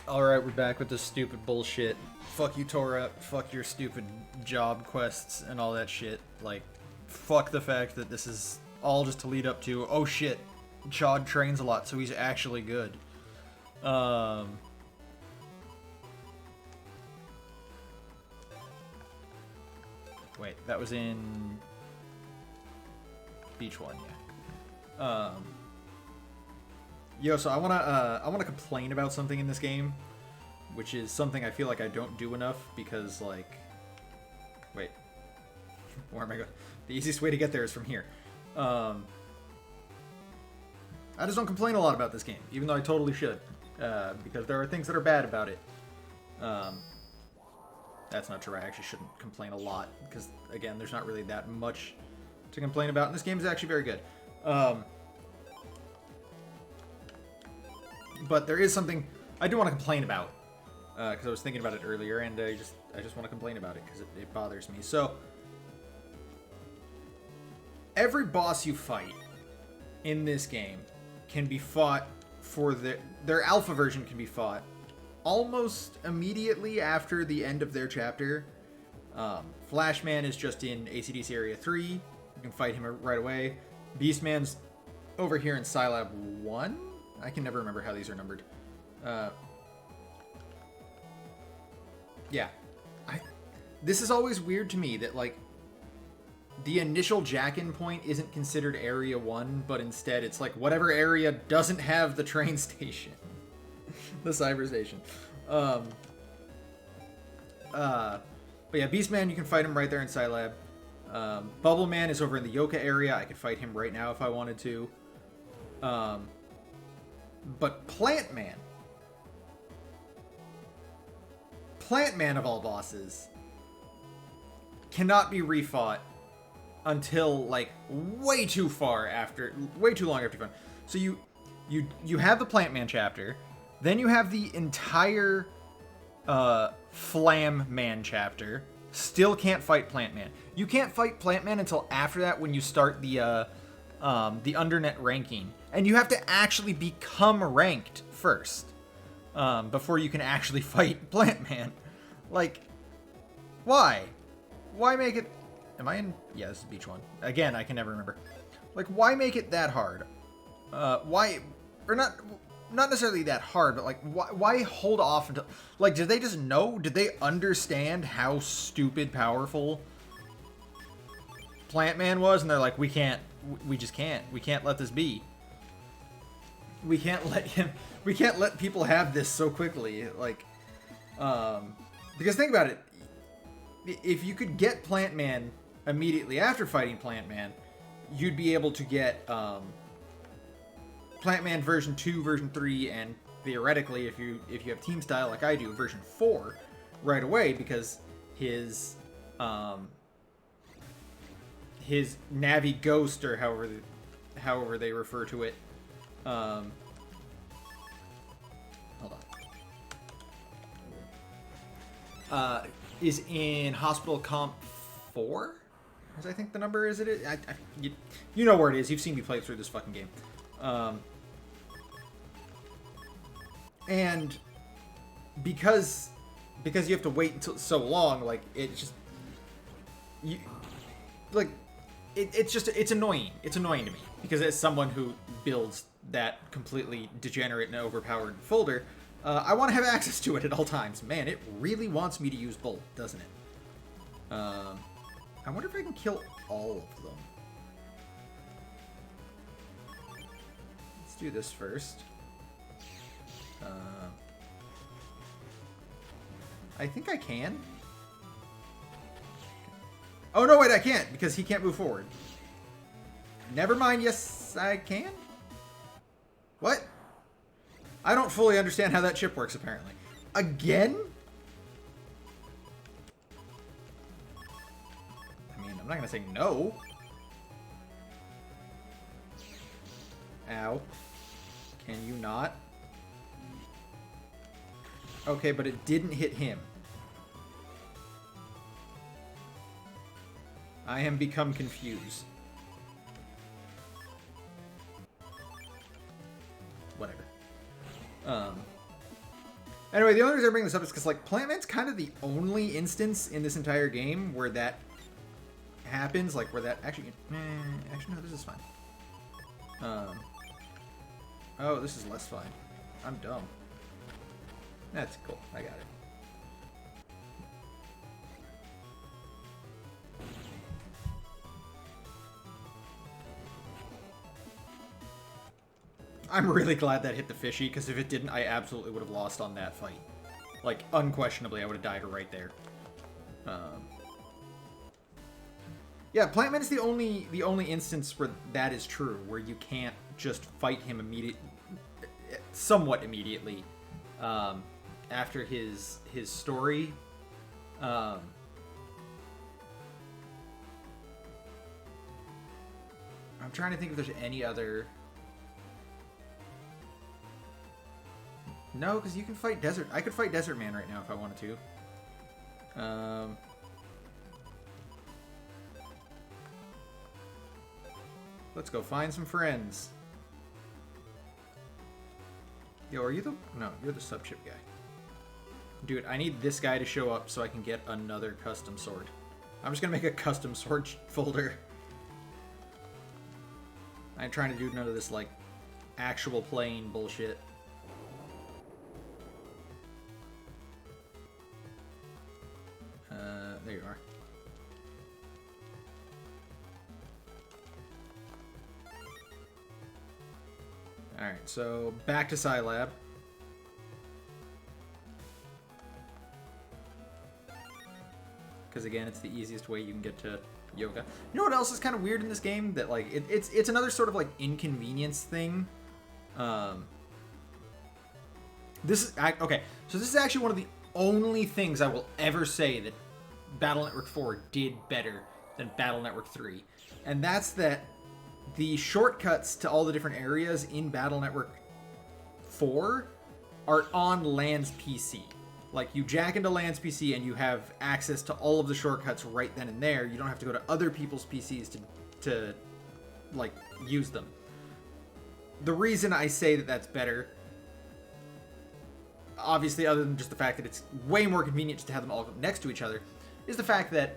Alright, we're back with this stupid bullshit. Fuck you, Torah. Fuck your stupid job quests and all that shit. Like, fuck the fact that this is all just to lead up to, oh shit, Chod trains a lot, so he's actually good. Wait, that was in Beach 1, yeah. Yo, so I wanna complain about something in this game, which is something I feel like I don't do enough because, like, wait, where am I going? The easiest way to get there is from here. I just don't complain a lot about this game, even though I totally should, because there are things that are bad about it. That's not true. I actually shouldn't complain a lot because, again, there's not really that much to complain about, and this game is actually very good. But there is something I do want to complain about, because I was thinking about it earlier, and I just want to complain about it because it bothers me. So every boss you fight in this game can be fought for their alpha version can be fought almost immediately after the end of their chapter. Flashman is just in ACDC Area 3. You can fight him right away. Beastman's over here in Scilab 1. I can never remember how these are numbered. Yeah. This is always weird to me that, like, the initial jack-in point isn't considered Area 1, but instead it's like whatever area doesn't have the train station. The cyber station. But yeah, Beastman, you can fight him right there in Scilab. Bubble Man is over in the Yoka area. I could fight him right now if I wanted to. But Plant Man of all bosses, cannot be refought until, like, way too long after you find. So you have the Plant Man chapter, then you have the entire Flam Man chapter. Still can't fight Plant Man. You can't fight Plant Man until after that, when you start the Undernet ranking. And you have to actually become ranked first, before you can actually fight Plant Man. Like, why? Why make it... Am I in... Yeah, this is Beach 1. Again, I can never remember. Like, why make it that hard? Why... Or not necessarily that hard, but, like, why hold off until... Like, did they just know? Did they understand how stupid powerful Plant Man was? And they're like, we just can't. We can't let this be. We can't let people have this so quickly. Like, because think about it. If you could get Plant Man immediately after fighting Plant Man, you'd be able to get Plant Man version 2, version 3, and theoretically, if you have team style like I do, version 4 right away, because his Navi Ghost, or however they refer to it, hold on, is in Hospital Comp 4, as I think the number is. You know where it is. You've seen me play through this fucking game. And because you have to wait until so long, like, it's just it's annoying. It's annoying to me, because as someone who builds that completely degenerate and overpowered folder, I want to have access to it at all times. Man, it really wants me to use Bolt, doesn't it? I wonder if I can kill all of them. Let's do this first. I think I can. Oh, no, wait, I can't, because he can't move forward. Never mind, yes, I can? What? I don't fully understand how that chip works, apparently. Again? I mean, I'm not gonna say no. Ow. Can you not? Okay, but it didn't hit him. I am become confused. Whatever. Anyway, the only reason I bring this up is because, like, Plant Man's kind of the only instance in this entire game where that happens. Like, where that actually... actually, no, this is fine. Oh, this is less fine. I'm dumb. That's cool. I got it. I'm really glad that hit the fishy, because if it didn't, I absolutely would have lost on that fight. Like, unquestionably, I would have died right there. Yeah, Plant Man is the only instance where that is true, where you can't just fight him somewhat immediately, after his story. I'm trying to think if there's any other... No, because you can fight Desert... I could fight Desert Man right now if I wanted to. Let's go find some friends. Yo, are you the... No, you're the subship guy. Dude, I need this guy to show up so I can get another custom sword. I'm just gonna make a custom sword folder. I ain't trying to do none of this, like, actual playing bullshit. There you are. Alright, so back to Scilab. Because again, it's the easiest way you can get to Yoga. You know what else is kind of weird in this game? That, like, it's another sort of, like, inconvenience thing. This is... Okay, so this is actually one of the only things I will ever say that Battle Network 4 did better than Battle Network 3. And that's that the shortcuts to all the different areas in Battle Network 4 are on Land's PC. Like, you jack into Land's PC and you have access to all of the shortcuts right then and there. You don't have to go to other people's PCs to like, use them. The reason I say that that's better, obviously other than just the fact that it's way more convenient to have them all next to each other, is the fact that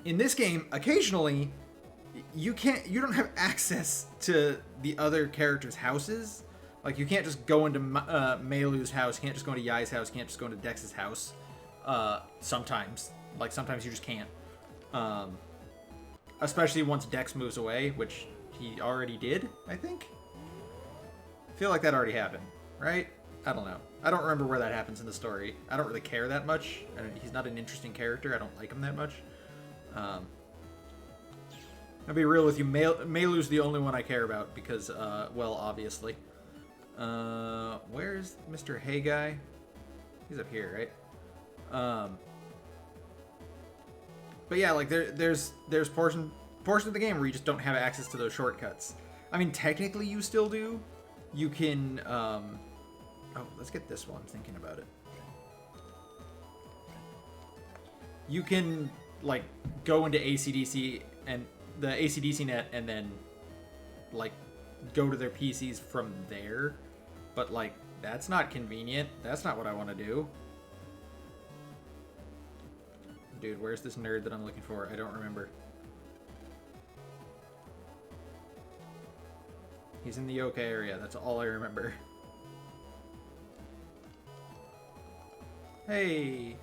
in this game, occasionally, you don't have access to the other characters' houses. Like, you can't just go into Meilu's house, you can't just go into Yai's house, you can't just go into Dex's house. Sometimes. Like, sometimes you just can't. Especially once Dex moves away, which he already did, I think? I feel like that already happened, right? I don't know. I don't remember where that happens in the story. I don't really care that much. He's not an interesting character. I don't like him that much. I'll be real with you. Meilu's the only one I care about because, well, obviously. Where's Mr. Hey Guy? He's up here, right? But yeah, like, there's portion of the game where you just don't have access to those shortcuts. I mean, technically you still do. You can, oh, let's get this while I'm thinking about it. You can, like, go into AC/DC and the AC/DC net and then, like, go to their PCs from there. But, like, that's not convenient. That's not what I want to do. Dude, where's this nerd that I'm looking for? I don't remember. He's in the Yoka area. That's all I remember. Hey!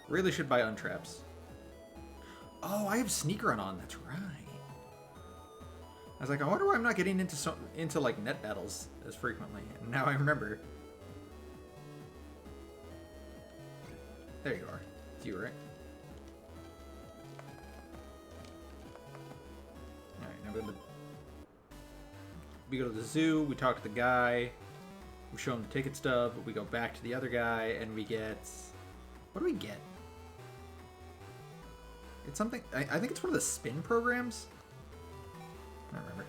Really should buy Untraps. Oh, I have Sneak Run on. That's right. I was like, I wonder why I'm not getting into like net battles as frequently. And now I remember. There you are. It's you, right? Alright, now we go to the zoo, we talk to the guy, we show him the ticket stub, we go back to the other guy, and we get... What do we get? It's something... I think it's one of the spin programs? I don't remember.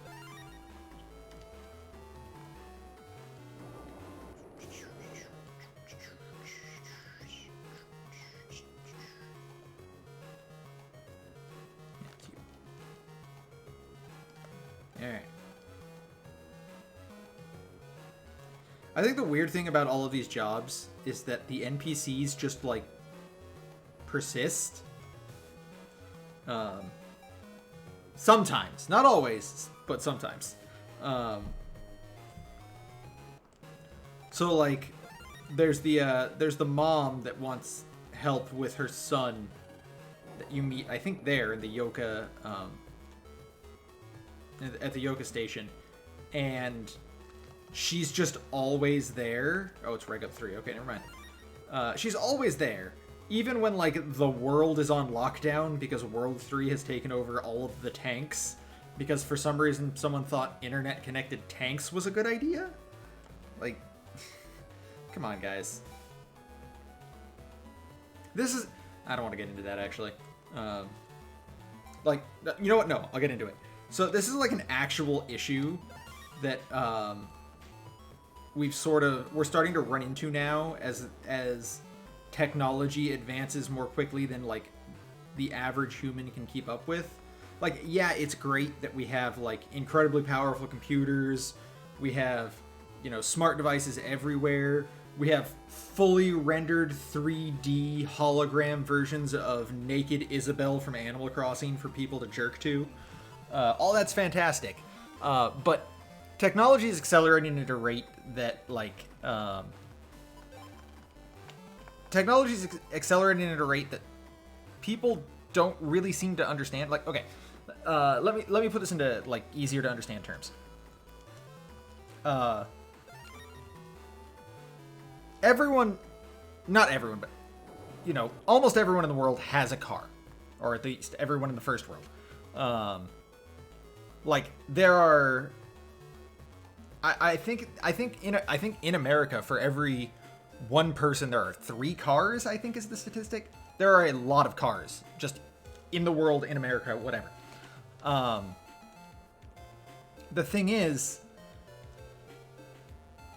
Alright. I think the weird thing about all of these jobs is that the NPCs just, like, persist. Sometimes. Not always, but sometimes. So, like, there's the mom that wants help with her son that you meet, I think, there in the Yoka, at the Yoka station. And she's just always there. Oh, it's Reg Up 3. Okay, never mind. She's always there. Even when, like, the world is on lockdown because World 3 has taken over all of the tanks. Because for some reason someone thought internet-connected tanks was a good idea? Like, come on, guys. This is... I don't want to get into that, actually. Like, you know what? No, I'll get into it. So this is, like, an actual issue that we're starting to run into now as technology advances more quickly than, like, the average human can keep up with. Like, yeah, it's great that we have, like, incredibly powerful computers. We have, you know, smart devices everywhere. We have fully rendered 3D hologram versions of naked Isabelle from Animal Crossing for people to jerk to. All that's fantastic. But technology is accelerating at a rate that, like, technology is accelerating at a rate that people don't really seem to understand. Like, okay, let me put this into, like, easier to understand terms. Everyone, not everyone, but, you know, almost everyone in the world has a car, or at least everyone in the first world. Like, there are, I think in America, for every one person, there are 3 cars, I think is the statistic. There are a lot of cars just in the world, in America, whatever. The thing is,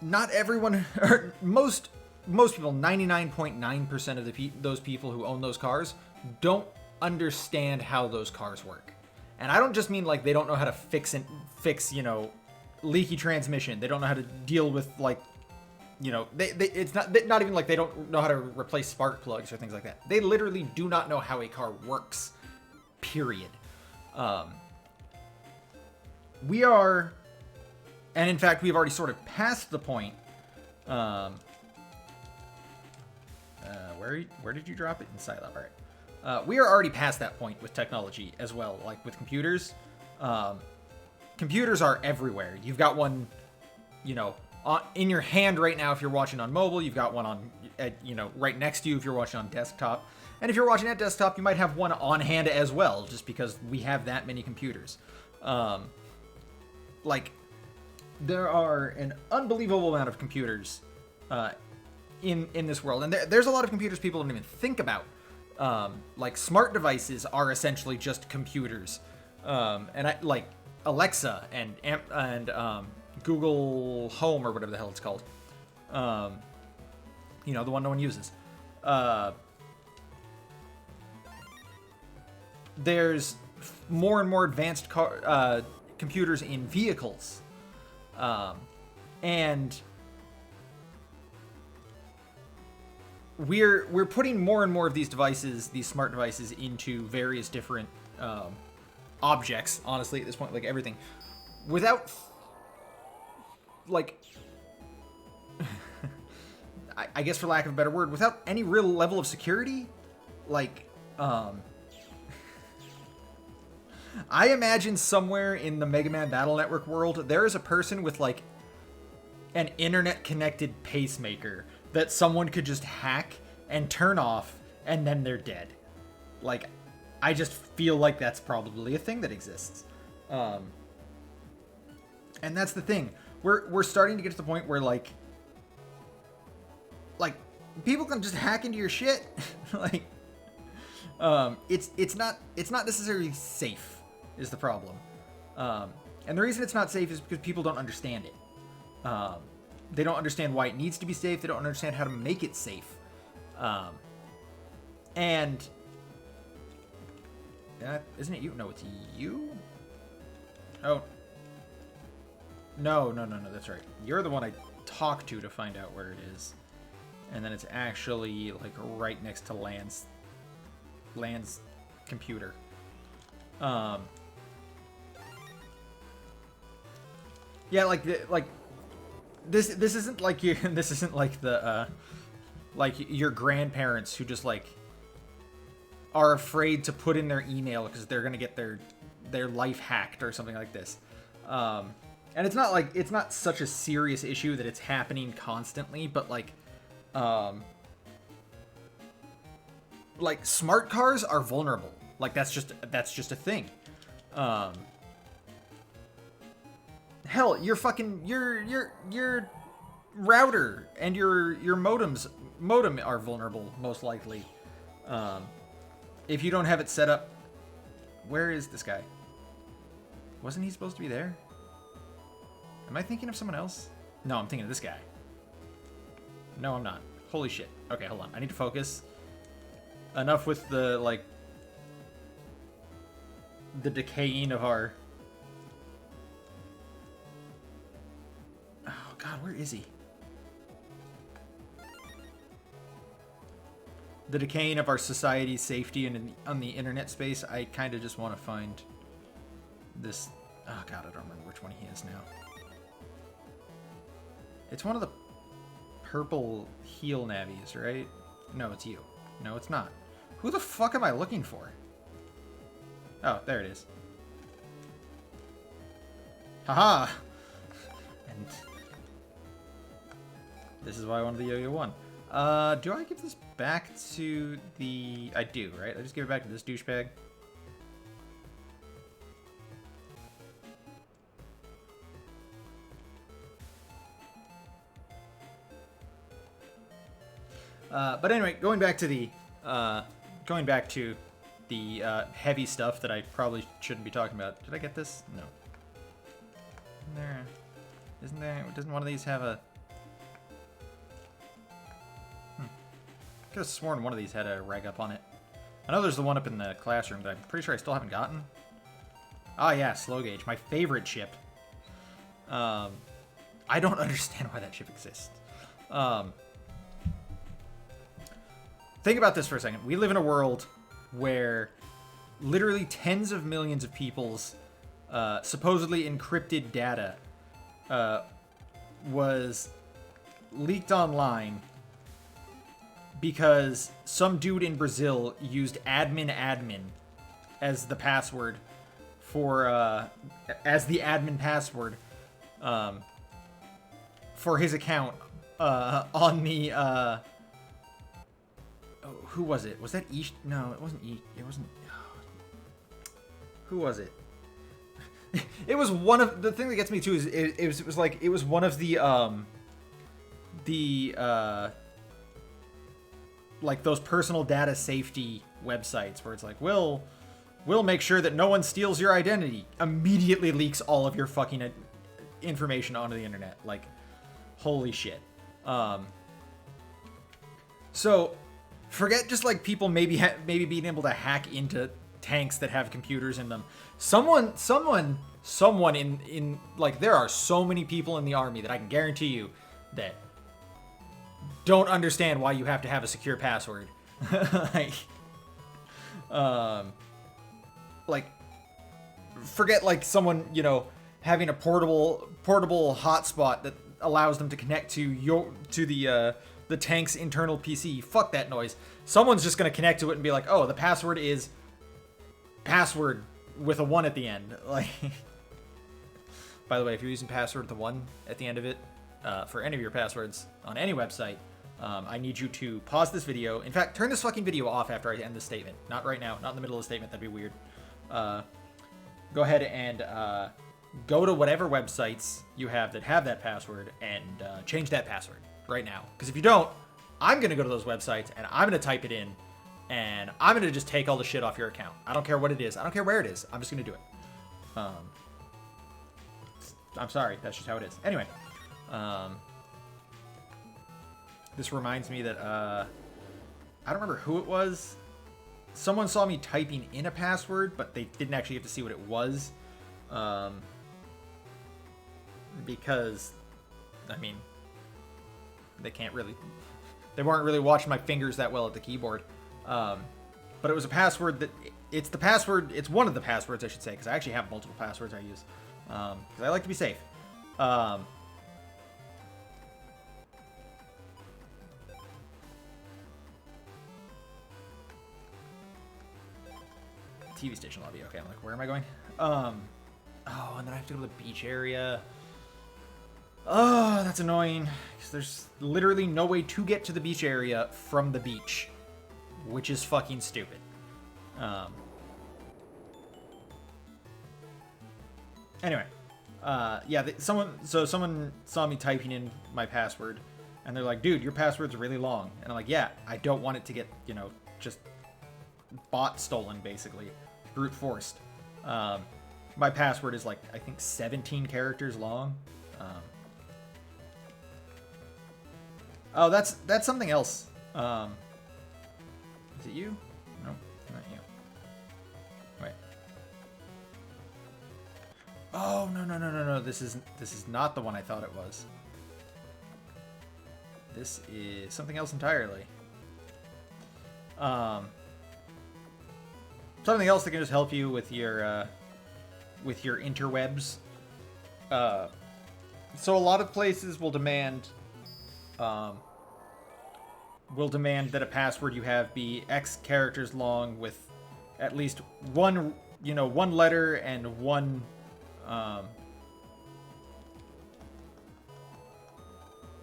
not everyone, or most people, 99.9% of those people who own those cars don't understand how those cars work. And I don't just mean, like, they don't know how to fix, you know, leaky transmission. They don't know how to deal with, like, you know, it's not even like they don't know how to replace spark plugs or things like that. They literally do not know how a car works, period. We are, and in fact, we've already sort of passed the point. Where did you drop it? In Scilab, all right. We are already past that point with technology as well, like with computers. Computers are everywhere. You've got one, you know, in your hand right now if you're watching on mobile. You've got one on, you know, right next to you if you're watching on desktop. And if you're watching at desktop, you might have one on hand as well, just because we have that many computers. Like, there are an unbelievable amount of computers in this world. And there's a lot of computers people don't even think about. Like, smart devices are essentially just computers. And I like Alexa and Google Home, or whatever the hell it's called. You know, the one no one uses. There's more and more advanced computers in vehicles. And we're putting more and more of these devices, these smart devices, into various different objects, honestly, at this point, like everything, without, like, I guess for lack of a better word, without any real level of security. Like, I imagine somewhere in the Megaman Battle Network world, there is a person with, like, an internet-connected pacemaker that someone could just hack and turn off, and then they're dead. Like, I just feel like that's probably a thing that exists. And that's the thing. We're starting to get to the point where, like people can just hack into your shit. Like, it's not necessarily safe is the problem. And the reason it's not safe is because people don't understand it. They don't understand why it needs to be safe. They don't understand how to make it safe. And isn't it you? No, it's you. Oh. No, that's right. You're the one talk to find out where it is. And then it's actually like right next to Land's computer. Yeah, like this isn't like you. This isn't like the like your grandparents who just like are afraid to put in their email because they're gonna get their life hacked or something like this. And it's not such a serious issue that it's happening constantly, but like smart cars are vulnerable. Like that's just a thing. Hell, your router and your modem are vulnerable, most likely. If you don't have it set up. Where is this guy? Wasn't he supposed to be there? Am I thinking of someone else? No, I'm thinking of this guy. No, I'm not. Holy shit. Okay, hold on. I need to focus. Enough with the, like, the decaying of our... Oh, God, where is he? The decaying of our society's safety and on the internet space. I kind of just want to find this... Oh, God, I don't remember which one he is now. It's one of the purple heel navies, right? No, it's you. No, it's not. Who the fuck am I looking for? Oh, there it is. Haha! And this is why I wanted the Yo-Yo 1. Do I give this back to the... I do, right? I just give it back to this douchebag. But anyway, going back to the heavy stuff that I probably shouldn't be talking about. Did I get this? No. Doesn't one of these have a... Could have sworn one of these had a reg up on it. I know there's the one up in the classroom that I'm pretty sure I still haven't gotten. Oh yeah, slow gauge, my favorite ship. I don't understand why that ship exists. Think about this for a second. We live in a world where literally tens of millions of people's supposedly encrypted data was leaked online because some dude in Brazil used admin as the password for as the admin password for his account on the who was it? Was that Ish? No, it wasn't Ish. It wasn't. Who was it? It was one of the thing that gets me too is it was like it was one of the like those personal data safety websites where it's like we'll make sure that no one steals your identity. Immediately leaks all of your fucking information onto the internet. Like, holy shit. So forget just like people maybe being able to hack into tanks that have computers in them. Someone in like there are so many people in the army that I can guarantee you that don't understand why you have to have a secure password. like forget like someone, you know, having a portable hotspot that allows them to connect to the tank's internal PC. Fuck that noise. Someone's just going to connect to it and be like, oh, the password is password with a 1 at the end. Like, by the way, if you're using password with a 1 at the end of it, for any of your passwords on any website, I need you to pause this video. In fact, turn this fucking video off after I end this statement. Not right now. Not in the middle of the statement. That'd be weird. Go ahead and go to whatever websites you have that have that password and change that password right now. Because if you don't, I'm going to go to those websites and I'm going to type it in and I'm going to just take all the shit off your account. I don't care what it is. I don't care where it is. I'm just going to do it. I'm sorry. That's just how it is. Anyway. This reminds me that I don't remember who it was. Someone saw me typing in a password, but they didn't actually get to see what it was. Because, I mean, they can't really, they weren't really watching my fingers that well at the keyboard. But it was a password that, it's the password, it's one of the passwords I should say, because I actually have multiple passwords I use, because I like to be safe. TV station lobby. Okay, I'm like, where am I going? Oh, and then I have to go to the beach area. Oh, that's annoying. Because there's literally no way to get to the beach area from the beach. Which is fucking stupid. Anyway. Yeah, someone saw me typing in my password. And they're like, dude, your password's really long. And I'm like, yeah, I don't want it to get, you know, just bot stolen, basically. Brute forced. My password is like, I think 17 characters long. Oh, that's something else. Is it you? No, not you. Wait. Oh, no. This is not the one I thought it was. This is something else entirely. Something else that can just help you with your interwebs. So a lot of places will demand that a password you have be X characters long with at least one letter and one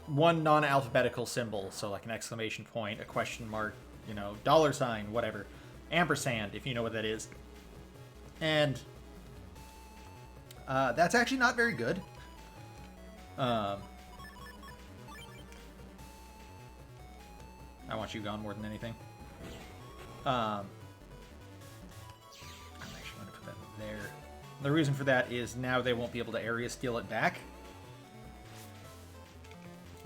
non-alphabetical symbol. So like an exclamation point, a question mark, $, whatever. Ampersand, if you know what that is. And that's actually not very good. I want you gone more than anything. I'm actually going to put that there. The reason for that is now they won't be able to area steal it back.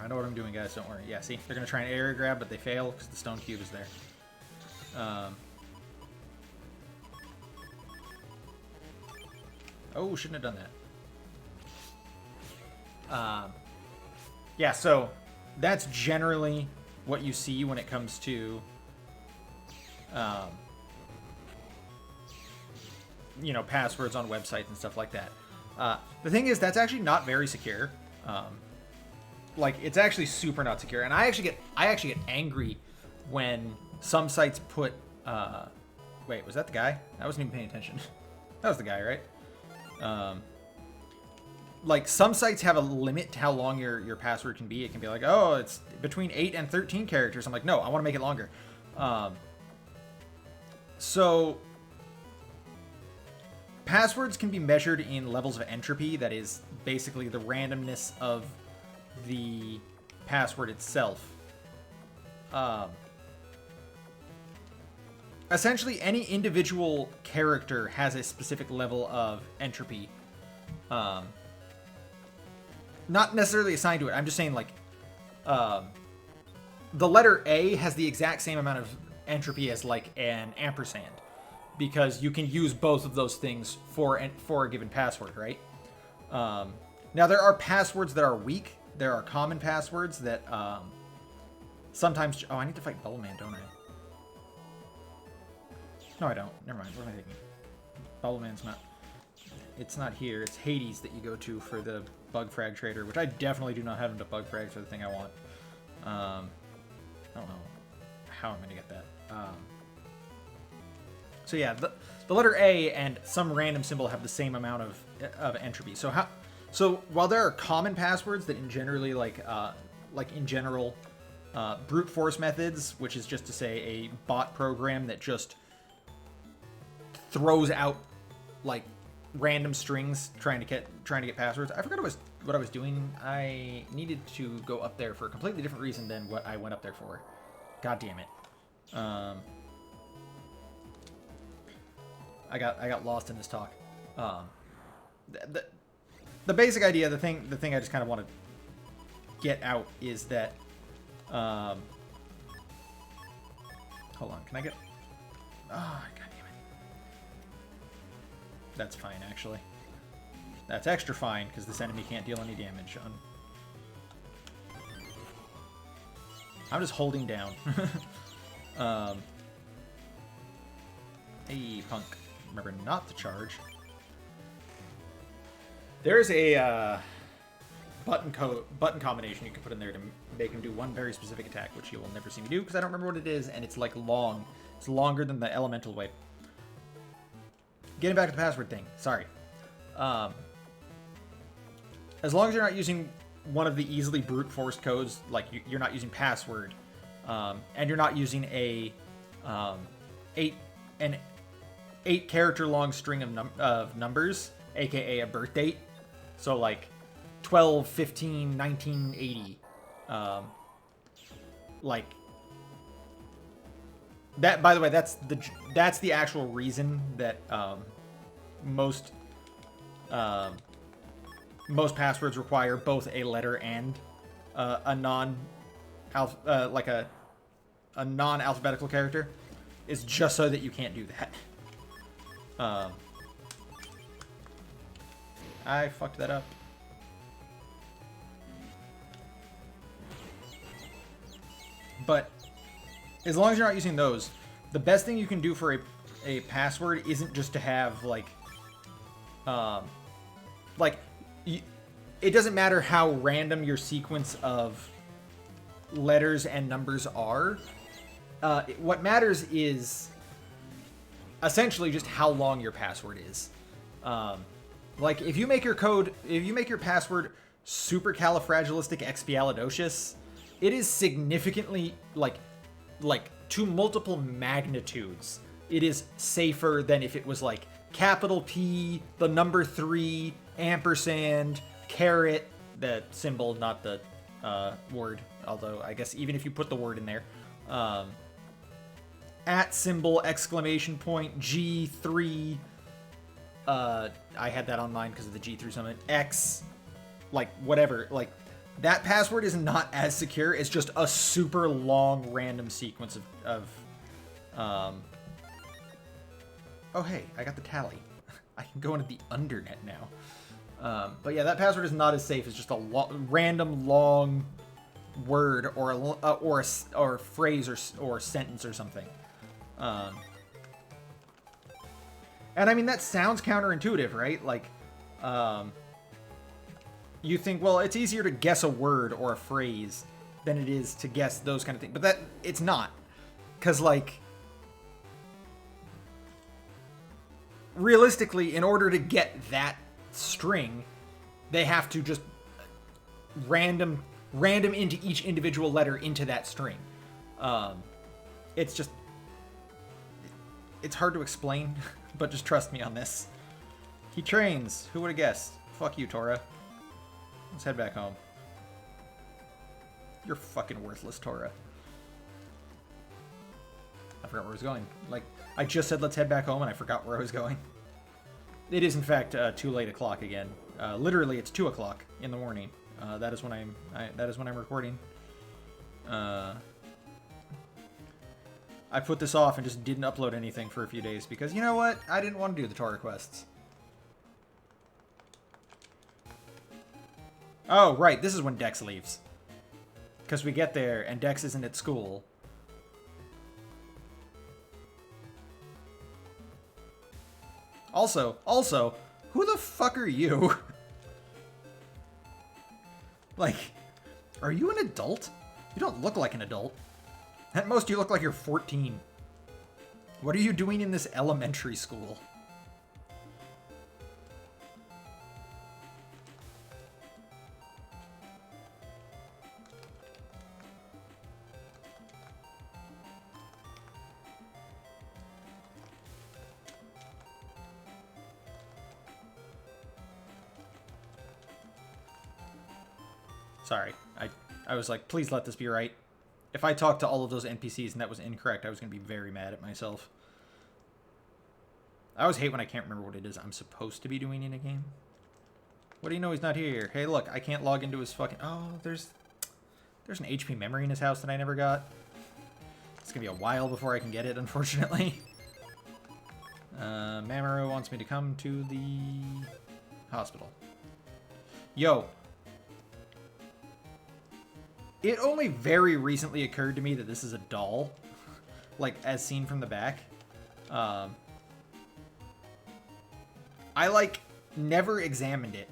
I know what I'm doing, guys. Don't worry. Yeah, see? They're going to try and area grab, but they fail because the stone cube is there. Oh, shouldn't have done that. Yeah, so that's generally what you see when it comes to, passwords on websites and stuff like that. The thing is, that's actually not very secure. It's actually super not secure, and I actually get angry when some sites put. Wait, was that the guy? I wasn't even paying attention. That was the guy, right? Some sites have a limit to how long your password can be. It can be like, oh, it's between 8 and 13 characters. I'm like, no, I want to make it longer. So passwords can be measured in levels of entropy. That is basically the randomness of the password itself. Essentially, any individual character has a specific level of entropy. Not necessarily assigned to it. I'm just saying, the letter A has the exact same amount of entropy as, an ampersand. Because you can use both of those things for a given password, right? Now, there are passwords that are weak. There are common passwords that, sometimes... Oh, I need to fight Bubbleman, don't I? No, I don't. Never mind. What am I thinking? Bubbleman's not... It's not here. It's Hades that you go to for the bug frag trader, which I definitely do not have him to bug frag for the thing I want. I don't know how I'm going to get that. So yeah, the letter A and some random symbol have the same amount of entropy. So while there are common passwords that in generally in general brute force methods, which is just to say a bot program that just throws out random strings trying to get passwords. I forgot what I was doing. I needed to go up there for a completely different reason than what I went up there for. God damn it. I got lost in this talk. The basic idea, the thing I just kind of want to get out is that hold on, can I get... Oh, god damn it. That's fine, actually. That's extra fine, because this enemy can't deal any damage on... I'm just holding down. Hey, punk. Remember not to charge. There's a button combination you can put in there to make him do one very specific attack, which you will never see me do because I don't remember what it is, and it's like long. It's longer than the elemental way. Getting back to the password thing. Sorry. As long as you're not using one of the easily brute force codes, like you're not using password, and you're not using a 8 character long string of numbers, aka a birth date. So like 12, 15, 1980. Like that, by the way, that's the actual reason that most passwords require both a letter and a non-alphabetical character, is just so that you can't do that. I fucked that up. But as long as you're not using those, the best thing you can do for a password isn't just to have it doesn't matter how random your sequence of letters and numbers are. What matters is essentially just how long your password is. Like if you make your password supercalifragilisticexpialidocious, it is significantly like to multiple magnitudes. It is safer than if it was like capital P, the number 3, ampersand, caret, the symbol, not the word. Although I guess even if you put the word in there, at symbol, exclamation point, G3. I had that on mine because of the G3 summon. X, like whatever. Like that password is not as secure. It's just a super long random sequence of oh hey, I got the tally. I can go into the undernet now. But yeah, that password is not as safe as just a random long word or a phrase or sentence or something. And I mean, that sounds counterintuitive, right? Like, you think, well, it's easier to guess a word or a phrase than it is to guess those kind of things. But it's not. Because, like, realistically, in order to get that string, they have to just random into each individual letter into that string. It's just, it's hard to explain, but just trust me on this. He trains. Who would have guessed? Fuck you, Tora. Let's head back home. You're fucking worthless, Tora. I forgot where I was going. Like, I just said let's head back home and I forgot where I was going. It is in fact too late o'clock again. Literally, it's 2 o'clock in the morning. That is when I'm recording. I put this off and just didn't upload anything for a few days because, you know what? I didn't want to do the Tora quests. Oh, right. This is when Dex leaves. Because we get there and Dex isn't at school. Also, who the fuck are you? Like, are you an adult? You don't look like an adult. At most, you look like you're 14. What are you doing in this elementary school? Sorry, I was like, please let this be right. If I talked to all of those NPCs and that was incorrect, I was going to be very mad at myself. I always hate when I can't remember what it is I'm supposed to be doing in a game. What do you know he's not here? Hey, look, I can't log into his fucking... Oh, there's an HP memory in his house that I never got. It's going to be a while before I can get it, unfortunately. Mamoru wants me to come to the hospital. Yo. It only very recently occurred to me that this is a doll, like, as seen from the back. I, like, never examined it.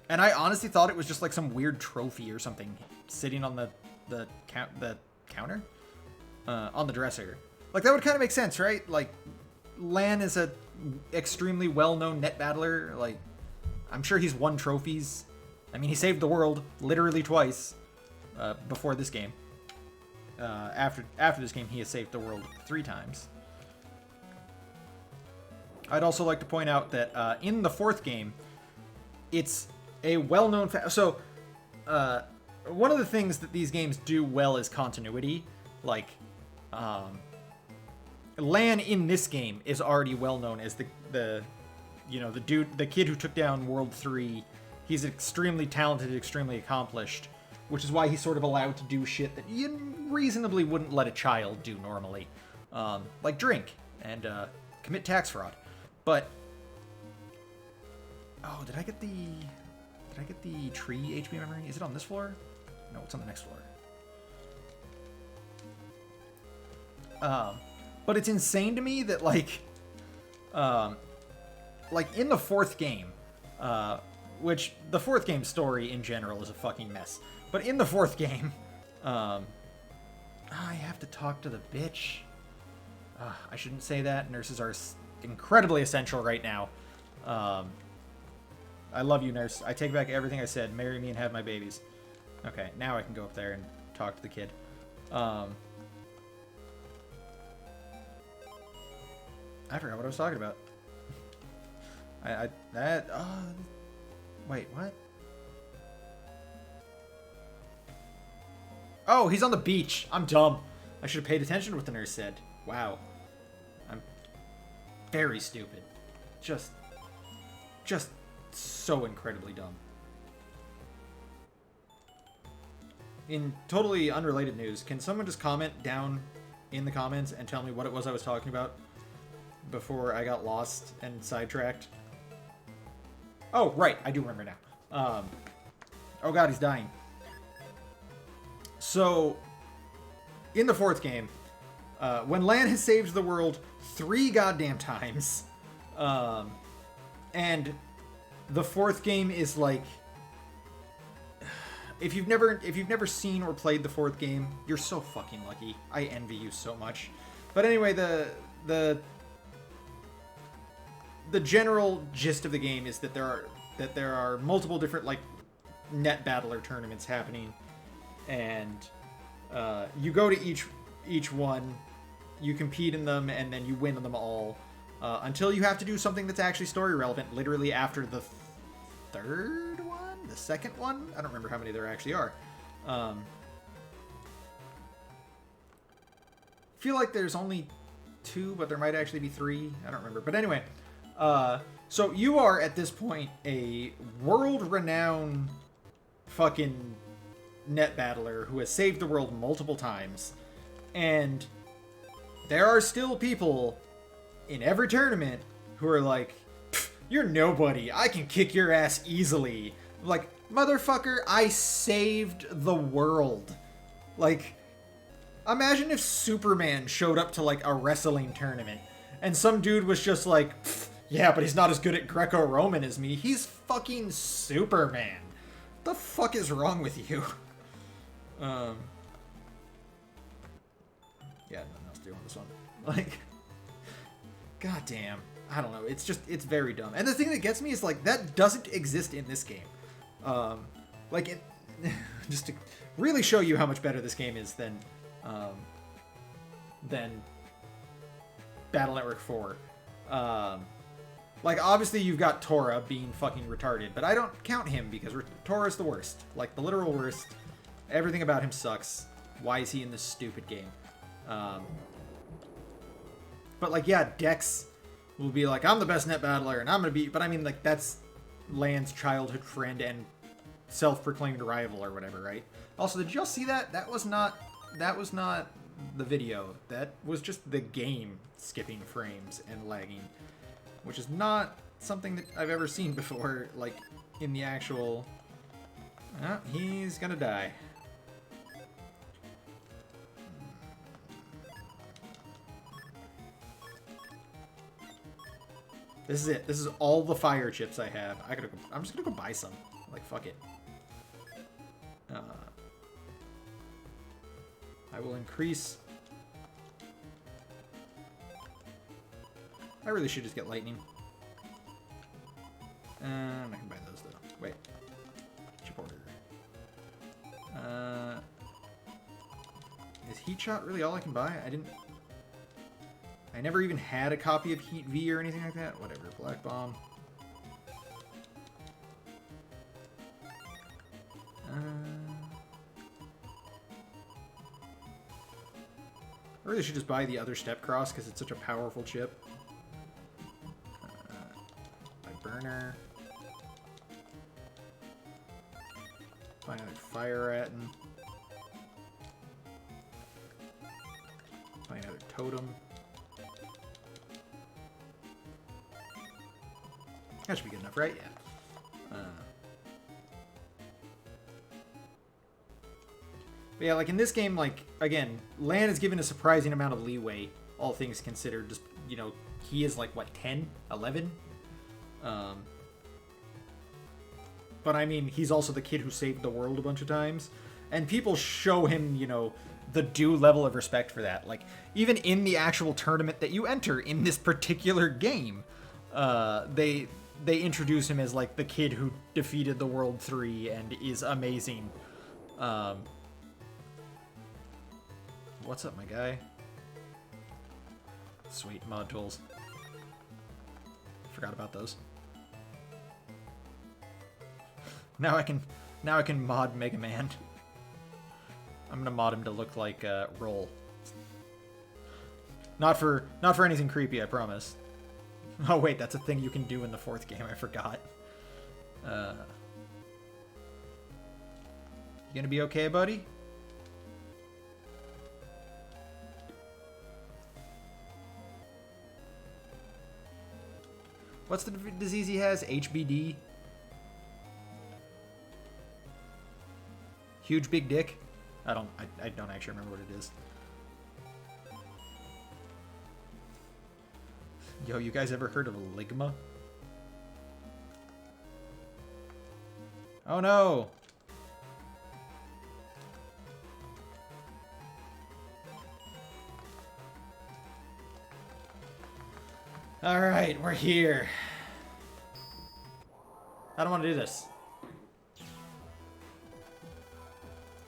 And I honestly thought it was just, like, some weird trophy or something sitting on the counter? On the dresser. Like, that would kind of make sense, right? Like, Lan is a extremely well-known net battler. Like, I'm sure he's won trophies. I mean, he saved the world literally twice before this game. After this game, he has saved the world 3 times. I'd also like to point out that in the 4th game, it's a well-known... So, one of the things that these games do well is continuity. Like, Lan in this game is already well-known as the kid who took down World 3. He's extremely talented, extremely accomplished, which is why he's sort of allowed to do shit that you reasonably wouldn't let a child do normally. Like drink and commit tax fraud. But oh, did I get the tree HP memory? Is it on this floor? No, it's on the next floor. But it's insane to me that like in the 4th game, which the 4th game story in general is a fucking mess. But in the 4th game, I have to talk to the bitch. I shouldn't say that. Nurses are incredibly essential right now. I love you, nurse. I take back everything I said. Marry me and have my babies. Okay, now I can go up there and talk to the kid. I forgot what I was talking about. Wait, what? Oh, he's on the beach. I'm dumb. I should have paid attention to what the nurse said. Wow. I'm very stupid. Just so incredibly dumb. In totally unrelated news, can someone just comment down in the comments and tell me what it was I was talking about before I got lost and sidetracked? Oh, right. I do remember now. Oh god, he's dying. So, in the 4th game, when Lan has saved the world 3 goddamn times, and the 4th game is like, if you've never seen or played the 4th game, you're so fucking lucky. I envy you so much. But anyway, the general gist of the game is that there are multiple different like net battler tournaments happening, and you go to each one, you compete in them, and then you win them all until you have to do something that's actually story relevant. Literally after the 3rd one, the 2nd one. I don't remember how many there actually are. Feel like there's only 2, but there might actually be 3. I don't remember. But anyway, so you are at this point a world-renowned fucking net battler who has saved the world multiple times, and there are still people in every tournament who are like, you're nobody, I can kick your ass easily. Like, motherfucker, I saved the world. Like, imagine if Superman showed up to like a wrestling tournament and some dude was just like, yeah, but he's not as good at Greco-Roman as me. He's fucking Superman. The fuck is wrong with you? Yeah, nothing else to do on this one. Like, goddamn. I don't know. It's very dumb. And the thing that gets me is, like, that doesn't exist in this game. Just to really show you how much better this game is than Battle Network 4. Like, obviously you've got Tora being fucking retarded, but I don't count him because Tora's the worst. Like, the literal worst. Everything about him sucks. Why is he in this stupid game? But, like, yeah, Dex will be like, I'm the best net battler, and I'm gonna be... But, I mean, like, that's Lan's childhood friend and self-proclaimed rival or whatever, right? Also, did y'all see that? That was not the video. That was just the game skipping frames and lagging, which is not something that I've ever seen before, like, in the actual... he's gonna die. This is it. This is all the fire chips I have. I'm just gonna go buy some. Like, fuck it. I will increase. I really should just get lightning. I can buy those though. Wait. Chip order. Is Heat Shot really all I can buy? I never even had a copy of Heat V or anything like that. Whatever. Black Bomb. I really should just buy the other Step Cross because it's such a powerful chip. Buy Burner. Buy another Fire Ratten. Buy another Totem. That should be good enough, right? Yeah. But yeah, like in this game, like, again, Lan is given a surprising amount of leeway, all things considered. Just, you know, he is like, what, 10? 11? But I mean, he's also the kid who saved the world a bunch of times. And people show him, you know, the due level of respect for that. Like, even in the actual tournament that you enter in this particular game, they introduce him as, like, the kid who defeated the World 3 and is amazing. What's up, my guy? Sweet mod tools. Forgot about those. Now I can mod Megaman. I'm gonna mod him to look like Roll. Not for anything creepy, I promise. Oh wait, that's a thing you can do in the 4th game. I forgot. You gonna be okay, buddy? What's the disease he has? HBD? Huge big dick? I don't actually remember what it is. Yo, you guys ever heard of Ligma? Oh no! Alright, we're here. I don't want to do this.